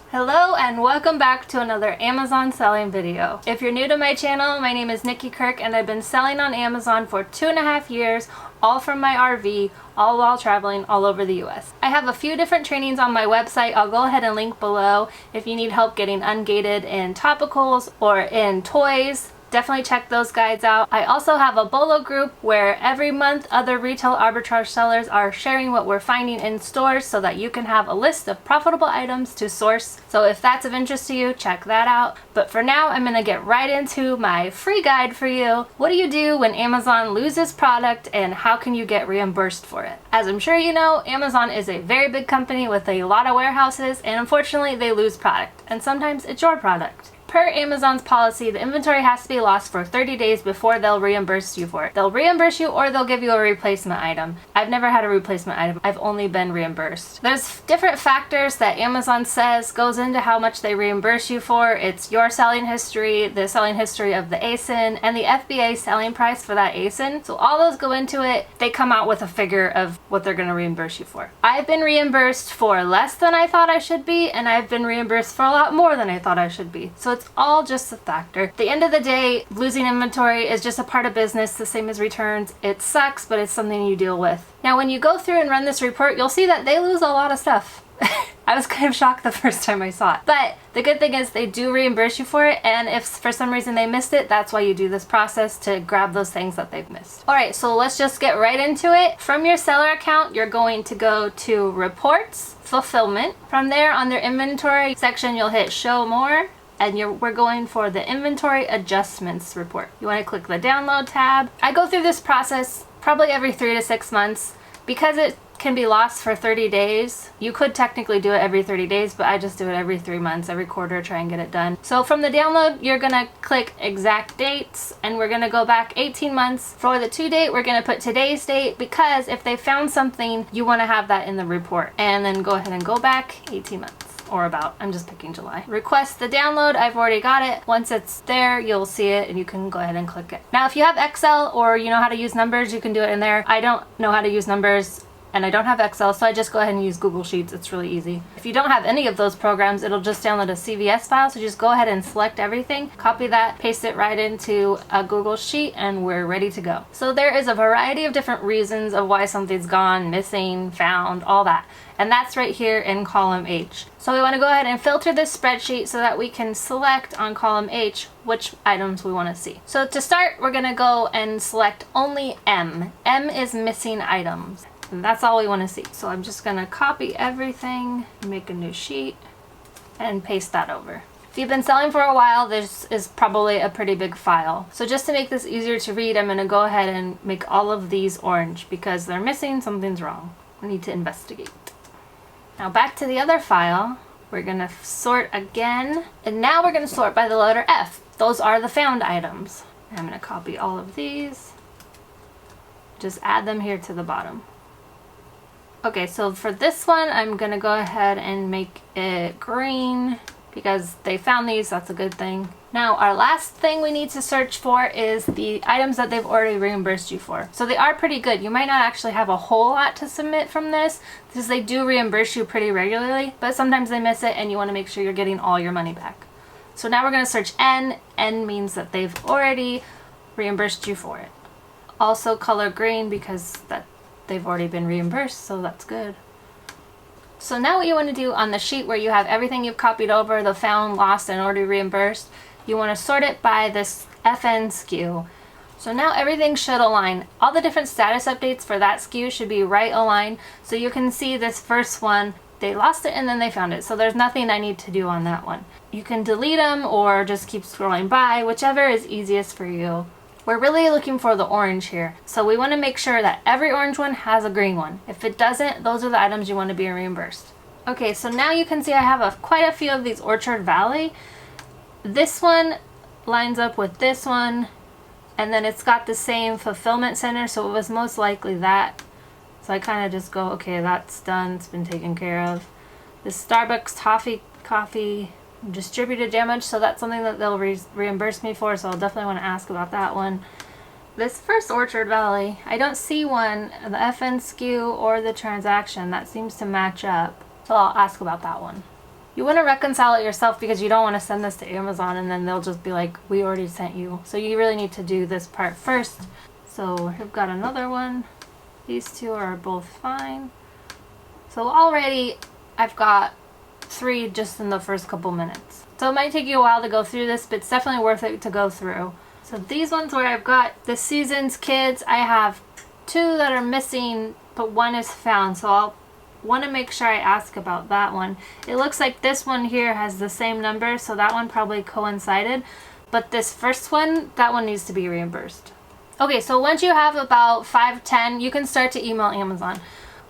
Hello and welcome back to another Amazon selling video. If you're new to my channel, my name is Nikki Kirk and I've been selling on Amazon for 2.5 years, all from my RV, all while traveling all over the US. I have a few different trainings on my website. I'll go ahead and link below if you need help getting ungated in topicals or in toys. Definitely check those guides out. I also have a Bolo group where every month other retail arbitrage sellers are sharing what we're finding in stores so that you can have a list of profitable items to source. So if that's of interest to you, check that out. But for now, I'm gonna get right into my free guide for you. What do you do when Amazon loses product and how can you get reimbursed for it? As I'm sure you know, Amazon is a very big company with a lot of warehouses and unfortunately they lose product. And sometimes it's your product. Per Amazon's policy, the inventory has to be lost for 30 days before they'll reimburse you for it. They'll reimburse you or they'll give you a replacement item. I've never had a replacement item. I've only been reimbursed. There's different factors that Amazon says goes into how much they reimburse you for. It's your selling history, the selling history of the ASIN, and the FBA selling price for that ASIN. So all those go into it. They come out with a figure of what they're going to reimburse you for. I've been reimbursed for less than I thought I should be, and I've been reimbursed for a lot more than I thought I should be. So it's all just a factor. At the end of the day, losing inventory is just a part of business, the same as returns. It sucks, but it's something you deal with. Now, when you go through and run this report, you'll see that they lose a lot of stuff. I was kind of shocked the first time I saw it. But the good thing is they do reimburse you for it, and if for some reason they missed it, that's why you do this process, to grab those things that they've missed. Alright, so let's just get right into it. From your seller account, you're going to go to Reports, Fulfillment. From there, on their inventory section, you'll hit Show More. And we're going for the inventory adjustments report. You want to click the download tab. I go through this process probably every 3 to 6 months. Because it can be lost for 30 days, you could technically do it every 30 days, but I just do it every 3 months, every quarter, try and get it done. So from the download, you're gonna click exact dates, and we're gonna go back 18 months. For the to date, we're gonna put today's date, because if they found something, you wanna have that in the report. And then go ahead and go back 18 months. Or about, I'm just picking July. Request the download, I've already got it. Once it's there, you'll see it and you can go ahead and click it. Now, if you have Excel or you know how to use numbers, you can do it in there. I don't know how to use numbers and I don't have Excel, so I just go ahead and use Google Sheets. It's really easy. If you don't have any of those programs, it'll just download a CVS file, so just go ahead and select everything, copy that, paste it right into a Google Sheet, and we're ready to go. So there is a variety of different reasons of why something's gone, missing, found, all that. And that's right here in column H. So we want to go ahead and filter this spreadsheet so that we can select on column H which items we want to see. So to start, we're going to go and select only M. M is missing items. And that's all we want to see. So I'm just going to copy everything, make a new sheet, and paste that over. If you've been selling for a while, this is probably a pretty big file. So just to make this easier to read, I'm going to go ahead and make all of these orange because they're missing, something's wrong. We need to investigate. Now back to the other file, we're going to sort again, and now we're going to sort by the letter F. Those are the found items. I'm going to copy all of these, just add them here to the bottom. Okay, so for this one, I'm going to go ahead and make it green because they found these, that's a good thing. Now, our last thing we need to search for is the items that they've already reimbursed you for. So they are pretty good. You might not actually have a whole lot to submit from this because they do reimburse you pretty regularly, but sometimes they miss it and you want to make sure you're getting all your money back. So now we're going to search N. N means that they've already reimbursed you for it. Also color green because they've already been reimbursed, so that's good. So now what you want to do on the sheet where you have everything you've copied over, the found, lost, and already reimbursed, you want to sort it by this FN SKU. So now everything should align. All the different status updates for that SKU should be right aligned. So you can see this first one, they lost it and then they found it. So there's nothing I need to do on that one. You can delete them or just keep scrolling by, whichever is easiest for you. We're really looking for the orange here. So we want to make sure that every orange one has a green one. If it doesn't, those are the items you want to be reimbursed. Okay, so now you can see I have quite a few of these Orchard Valley. This one lines up with this one, and then it's got the same fulfillment center, so it was most likely that. So I kind of just go, okay, that's done, it's been taken care of. This Starbucks toffee coffee distributed damage, so that's something that they'll reimburse me for, so I'll definitely want to ask about that one. This first Orchard Valley, I don't see one, the FN SKU or the transaction that seems to match up, so I'll ask about that one. You want to reconcile it yourself because you don't want to send this to Amazon and then they'll just be like, we already sent you. So you really need to do this part first. So we've got another one. These two are both fine. So already I've got 3 just in the first couple minutes. So it might take you a while to go through this, but it's definitely worth it to go through. So these ones where I've got the Seasons Kids, I have 2 that are missing, but 1 is found. So I'll want to make sure I ask about that one. It looks like this one here has the same number, so that one probably coincided. But this first one, that one needs to be reimbursed. Okay, so once you have about 5-10, you can start to email Amazon.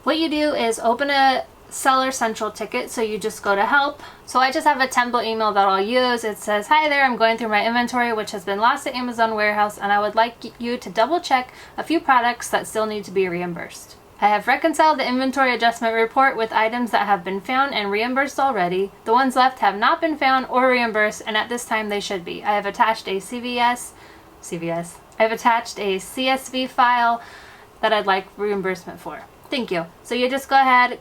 What you do is open a Seller Central ticket, so you just go to help. So I just have a template email that I'll use. It says, hi there, I'm going through my inventory which has been lost at Amazon warehouse and I would like you to double check a few products that still need to be reimbursed. I have reconciled the inventory adjustment report with items that have been found and reimbursed already. The ones left have not been found or reimbursed, and at this time they should be. I have attached a I have attached a CSV file that I'd like reimbursement for. Thank you. So you just go ahead,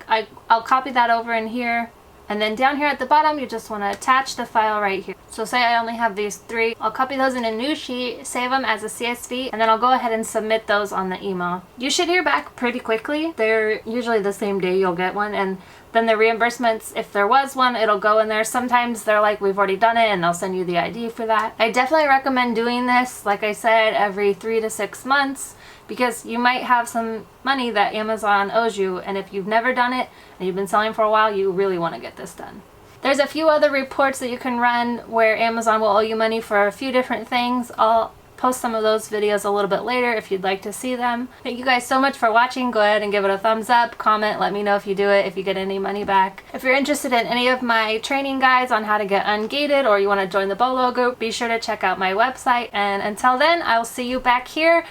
I'll copy that over in here, and then down here at the bottom you just want to attach the file right here. So say I only have these 3, I'll copy those in a new sheet, save them as a CSV, and then I'll go ahead and submit those on the email. You should hear back pretty quickly. They're usually the same day you'll get one, and then the reimbursements, if there was one, it'll go in there. Sometimes they're like, we've already done it, and they'll send you the ID for that. I definitely recommend doing this, like I said, every 3 to 6 months, because you might have some money that Amazon owes you, and if you've never done it and you've been selling for a while, you really want to get this done. There's a few other reports that you can run where Amazon will owe you money for a few different things. I'll post some of those videos a little bit later if you'd like to see them. Thank you guys so much for watching. Go ahead and give it a thumbs up, comment, let me know if you do it, if you get any money back. If you're interested in any of my training guides on how to get ungated, or you want to join the BOLO group, be sure to check out my website. And until then, I will see you back here